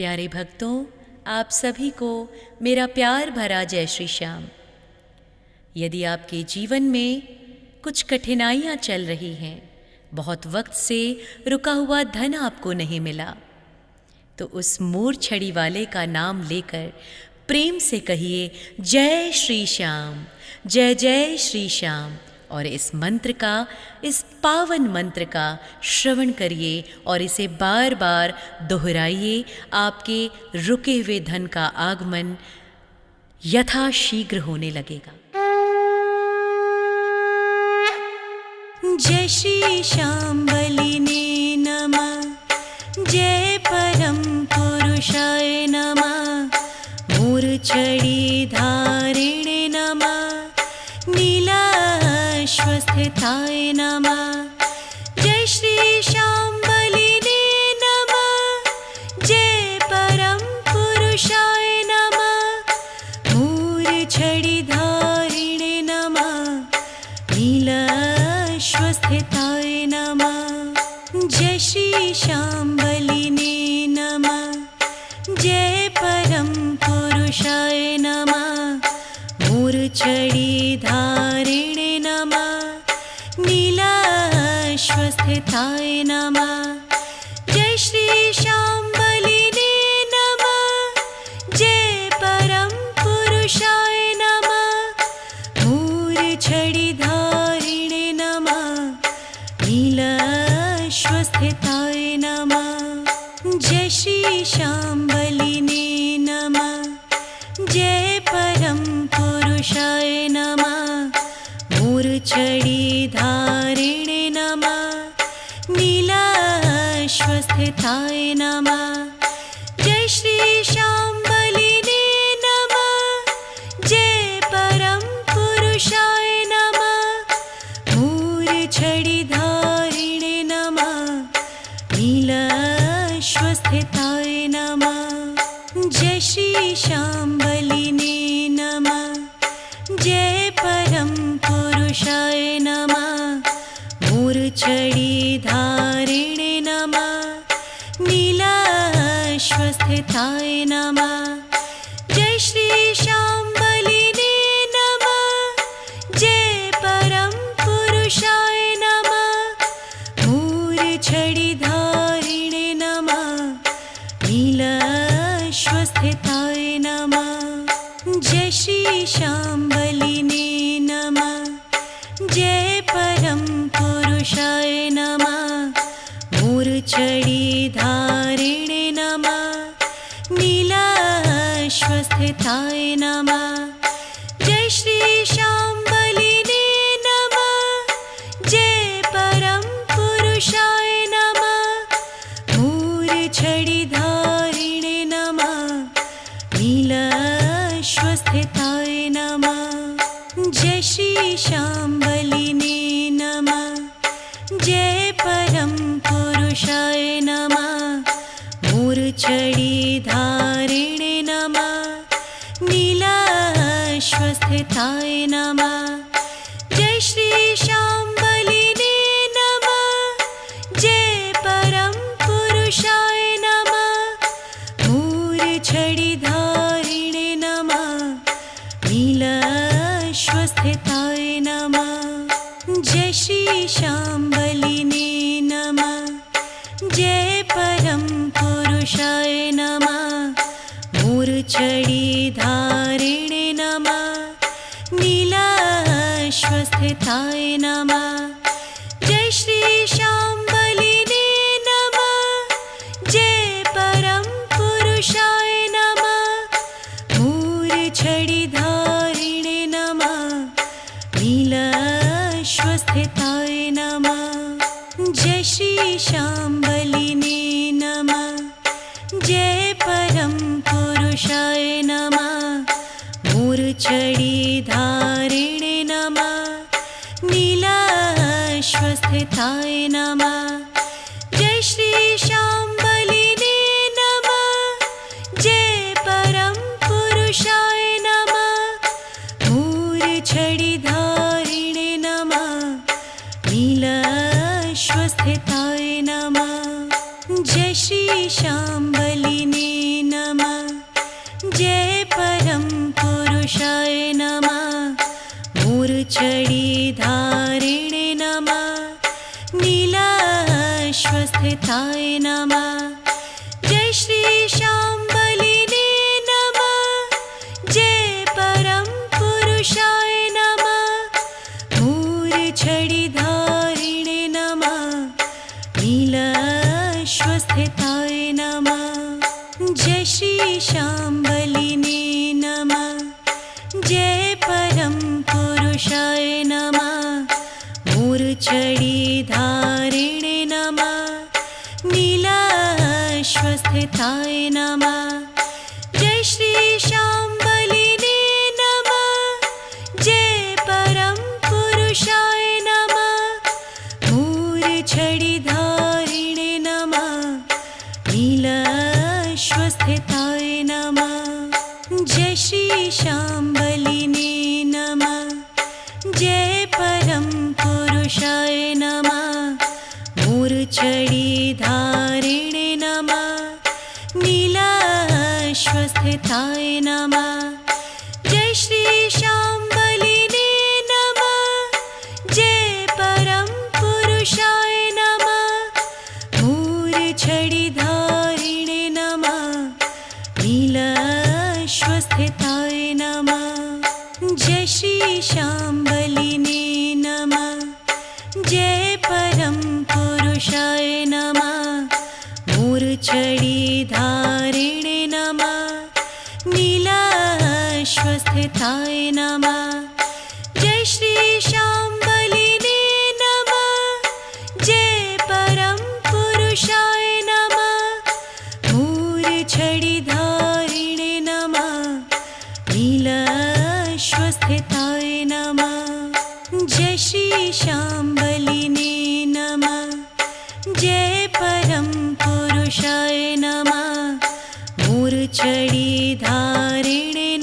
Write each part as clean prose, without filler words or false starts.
प्यारे भक्तों, आप सभी को मेरा प्यार भरा जय श्री श्याम। यदि आपके जीवन में कुछ कठिनाइयाँ चल रही हैं, बहुत वक्त से रुका हुआ धन आपको नहीं मिला, तो उस मूर्छड़ी वाले का नाम लेकर प्रेम से कहिए जय श्री श्याम, जय जय श्री श्याम। और इस मंत्र का, इस पावन मंत्र का श्रवण करिए और इसे बार बार दोहराइए। आपके रुके हुए धन का आगमन यथाशीघ्र होने लगेगा। जय श्री श्याम बलिने नमः, जय परम पुरुषाय नमः, मूर्छड़ी धारिणे नमः, नीलाश्वस्थिताय नमः। जय श्री श्याम बलिने नमः, जय परम पुरुषाय नमः, मूर्छड़ी धारिणे नमः, नीलाश्वस्थिताय नमः। जय श्री श्याम बलिने नमः, जय परम पुरुषाय नमः, मूर्छड़ी धारिणे नमः, नीलाश्वस्थिताय नमः। जय श्री श्याम बलिने नमः, जय परम पुरुषाय नमः, मूर्छड़ी धारिणे नमः, नीलाश्वस्थिताय नमः। जय श्री श्याम बलिने नमः, जय परम पुरुषाय नमः, मूर्छड़ी धारिणे नमः, नीलाश्वस्थिताय नमः। जय श्री श्याम बलिने नमः, जय परम पुरुषाय नमः, मूर्छड़ी धारिणे नमः, नीलाश्वस्थिताय नमः। जय श्री श्याम बलिने नमः, जय परम पुरुषाय नमः, मूर्छड़ी धारिणे नमः, नीलाश्वस्थिताय नमः। जय श्री श्याम बलिने नमः, जय परम पुरुषाय नमः, मूर्छड़ी धारिणे नमः, नीलाश्वस्थिताय नमः। जय श्री श्याम बलिने नमः, जय परम पुरुषाय नमः, मूर्छड़ी धारिणे नमः, नीलाश्वस्थिताय नमः। जय श्री श्याम बलिने नमः, जय परम पुरुषाय नमः, मूर्छड़ी धारिणे नमः, नीलाश्वस्थिताय नमः। जय श्री श्याम बलिने नमः, जय परम पुरुषाय नमः, मूर्छड़ी धारिणे नमः, नीलाश्वस्थिताय नमः। जय श्री श्याम बलिने नमः, जय परम पुरुषाय नमः, मूर्छड़ी धारिणे नमः, नीलाश्वस्थिताय नमः। जय श्री श्याम बलिने नमः, जय परम पुरुषाय नमः, मूर्छड़ी धारिणे नमः, नीलाश्वस्थिताय नमः। जय श्री श्याम बलिने नमः, जय परम पुरुषाय नमः, मूर्छड़ी धारिणे नमः, नीलाश्वस्थिताय नमः। जय श्री श्याम बलिने नमः, जय परम पुरुषाय नमः, मूर्छड़ी धारिणे नमः, नीलाश्वस्थिताय नमः। जय श्री श्याम बलिने नमः, जय परम पुरुषाय नमः, मूर्छड़ी धारिणे नमः, नीलाश्वस्थिताय नमः। जय श्री श्याम बलिने श्री शाम्बलिने नमः। जय परम पुरुषाय नमः। मूर्छिधारिणे नमः। नीलाश्वस्थिताय नमः। जय श्री शाम्बलिने नमः। जय परम पुरुषाय नमः। मूर्छिधारिणे नमः। नीलाश्वस्थिताय नमः। जय श्री शाम्बलिने नमः। जय परम पुरुषाय नमः। मूर्छिधारिणे नमः। नीलाश्वस्थिताय नमः। जय श्री शाम्बलिने नमः। जय परम पुरुषाय नमः। मूर्छिधारिणे नमः। नीलाश्वस्थिताय नमः। जय श्री शाम्बलिने नमः। जय परम पुरुषाय नमः। मूर्छिधारिणे नमः। नीलाश्वस्थिताय नमः। जय श्री शाम्बलिने नमः। जय परम पुरुषाय नमः। मूर्छिधारिणे नमः। नीलाश्वस्थिताय नमः। जय श्री शाम्बलिने नमः। जय परम पुरुषाय नमः। मूर्छिधारिणे नमः। नीलाश्वस्थिताय नमः। जय श्री शाम्बलिने नमः। जय परम पुरुषाय नमः। मूर्छिधारिणे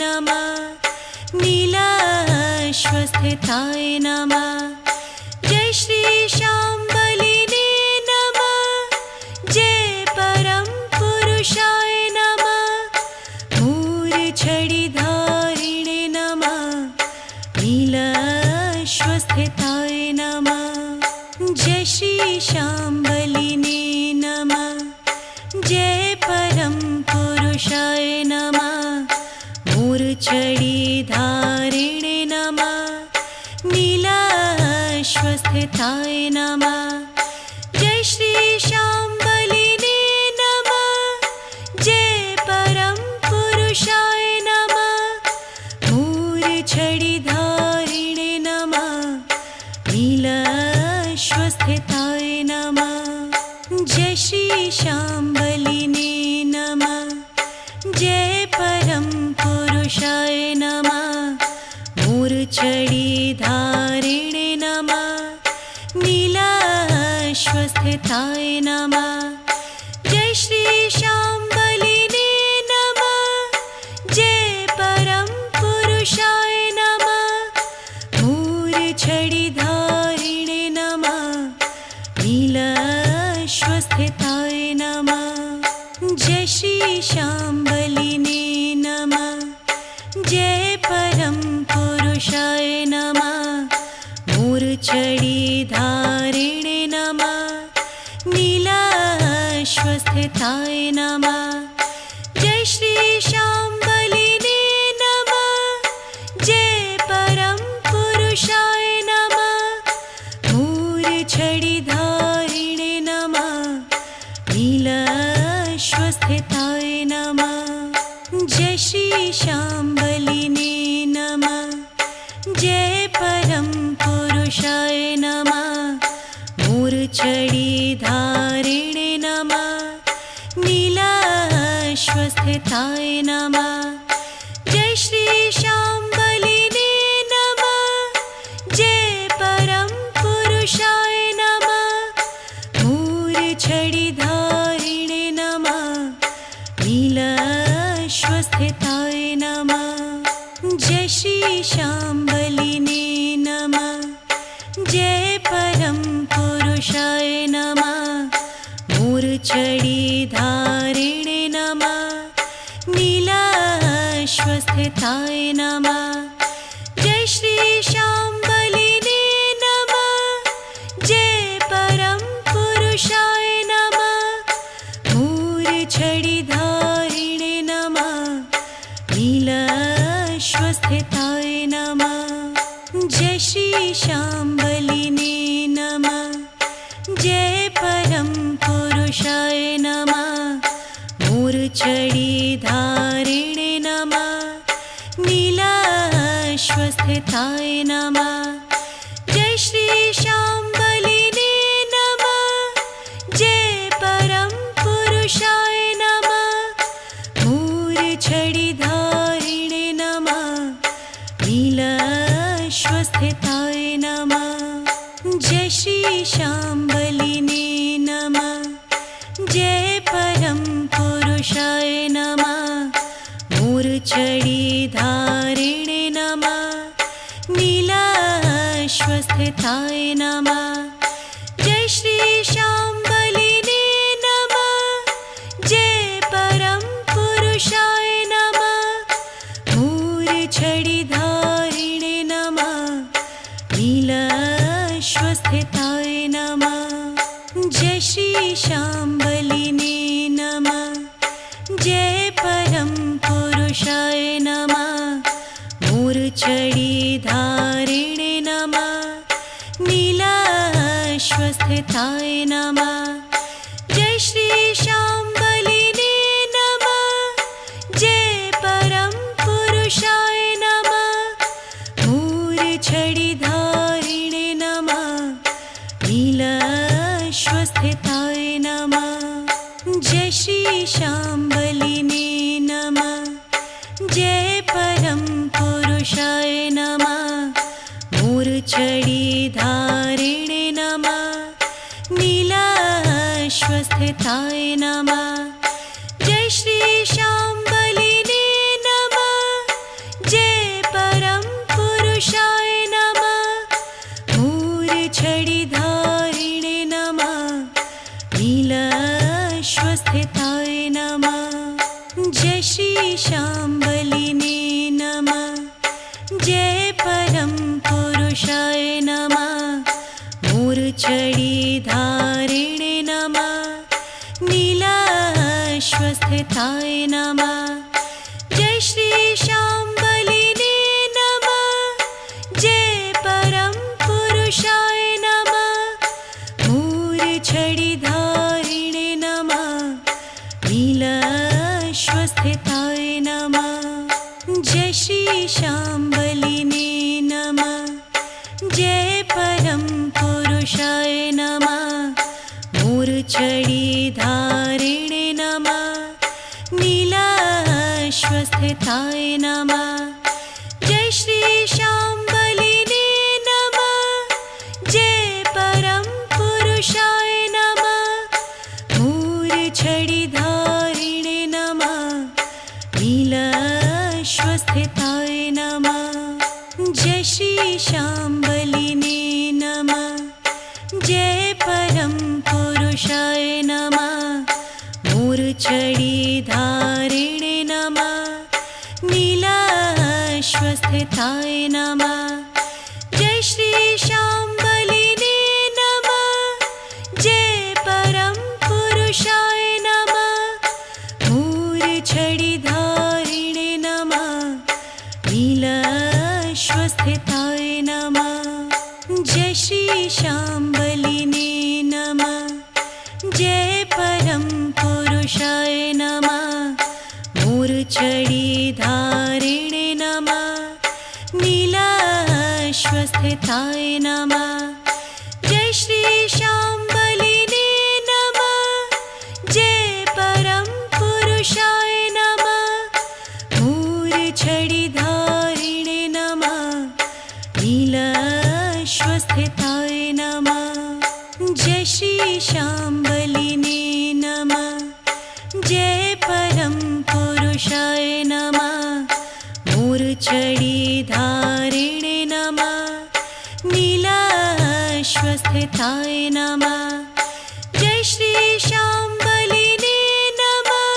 नमः। नीलाश्वस्थिताय नमः। जय श्री शाम्बलिने नमः। जय परम पुरुषाय नमः। मूर्छिधारिणे नमः। नीलाश्वस्थिताय नमः। जय श्री शाम्बलिने नमः। जय परम पुरुषाय नमः। मूर्छिधारिणे नमः। नीलाश्वस्थिताय नमः। जय श्री शाम्बलिने नमः। जय परम पुरुषाय नमः। मूर्छिधारिणे नमः। नीलाश्वस्थिताय नमः। जय श्री शाम्बलिने नमः। जय परम पुरुषाय नमः। मूर्छिधारिणे नमः। नीलाश्वस्थिताय नमः। जय श्री शाम्बलिने नमः। जय परम पुरुषाय नमः। मूर्छिधारिणे नमः। नीलाश्वस्थिताय नमः। जय श्री शाम्बलिने नमः। जय परम पुरुषाय नमः। मूर्छिधारिणे नमः। नीलाश्वस्थिताय नमः। जय श्री शाम्बलिने नमः। जय परम पुरुषाय नमः। मूर्छिधारिणे नमः। नीलाश्वस्थिताय नमः। जय श्री शाम्बलिने नमः। जय परम पुरुषाय नमः। मूर्छिधारिणे नमः। नीलाश्वस्थिताय नमः। जय श्री शाम्बलिने नमः। जय परम पुरुषाय नमः। मूर्छिधारिणे नमः। नीलाश्वस्थिताय नमः। जय श्री शाम्बलिने नमः। जय परम पुरुषाय नमः। मूर्छिधारिणे नमः। नीलाश्वस्थिताय नमः। जय श्री शाम्बलिने नमः। जय परम पुरुषाय नमः। मूर्छिधारिणे शाम्बलिने नमः। जय परम पुरुषाय नमः। मूर्छिधारिणे नमः। नीलाश्वस्थिताय नमः। जय श्री शाम्बलिने नमः। जय परम पुरुषाय नमः। मूर्छिधारिणे नमः। नीलाश्वस्थिताय नमः। जय श्री शाम्बलिने नमः। जय परम पुरुषाय नमः। मूर्छिधारिणे नमः। नीलाश्वस्थिताय नमः। जय श्री शाम्बलिने नमः। जय परम पुरुषाय नमः। मूर्छिधारिणे नमः। नीलाश्वस्थिताय नमः। जय श्री शाम्बलिने नमः। जय परम पुरुषाय नमः। मूर्छिधारिणे नमः। नीलाश्वस्थिताय नमः। जय श्री शाम्बलिने नमः। जय परम पुरुषाय नमः। मूर्छिधारिणे नमः। नीलाश्वस्थिताय नमः। जय श्री शाम्बलिने नमः। जय परम पुरुषाय नमः। मूर्छिधारिणे नमः। नीलाश्वस्थिताय नमः। जय श्री शाम्बलिने नमः। जय परम पुरुषाय नमः। मूर्छिधारिणे नमः। नीलाश्वस्थिताय नमः। जय श्री शाम्बलिने नमः। जय परम पुरुषाय नमः। मूर्छिधारिणे नमः। नीलाश्वस्थिताय नमः। जय श्री शाम्बलिने नमः। जय परम पुरुषाय नमः। मूर्छिधारिणे नमः। नीलाश्वस्थिताय नमः। जय श्री शाम्बलिने नमः। जय परम पुरुषाय नमः। मूर्छिधारिणे नमः। नीलाश्वस्थिताय नमः। जय श्री शाम्बलिने नमः। जय परम पुरुषाय नमः। मूर्छिधारिणे नमः। नीलाश्वस्थिताय नमः। जय श्री शाम्बलिने नमः। जय परम पुरुषाय नमः। मूर्छिधारिणे नमः। नीलाश्वस्थिताय नमः। जय श्री शाम्बलिने नमः। जय परम पुरुषाय नमः। मूर्छिधारिणे नमः। नीलाश्वस्थिताय नमः। जय श्री शाम्बलिने नमः। जय परम पुरुषाय नमः। मूर्छिधारिणे नमः। नीलाश्वस्थिताय नमः। जय श्री शाम्बलिने नमः। जय परम पुरुषाय नमः। मूर्छिधारिणे नमः। नीलाश्वस्थिताय नमः। जय श्री शाम्बलिने नमः। जय परम पुरुषाय नमः। मूर्छिधारिणे नमः। नीलाश्वस्थिताय नमः। जय श्री शाम्बलिने नमः।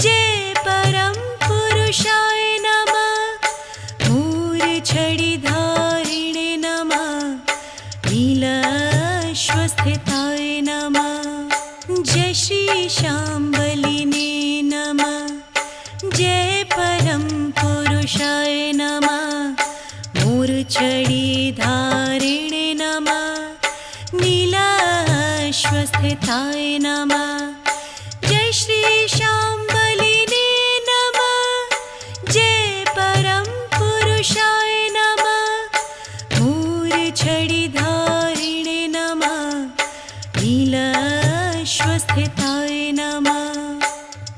जय परम पुरुषाय नमः। मूर्छिधारिणे नमः। नीलाश्वस्थिताय नमः। जय श्री शाम्बलिने नमः। जय परम पुरुषाय नमः। मूर्छिधारिणे उपस्थिताय नमः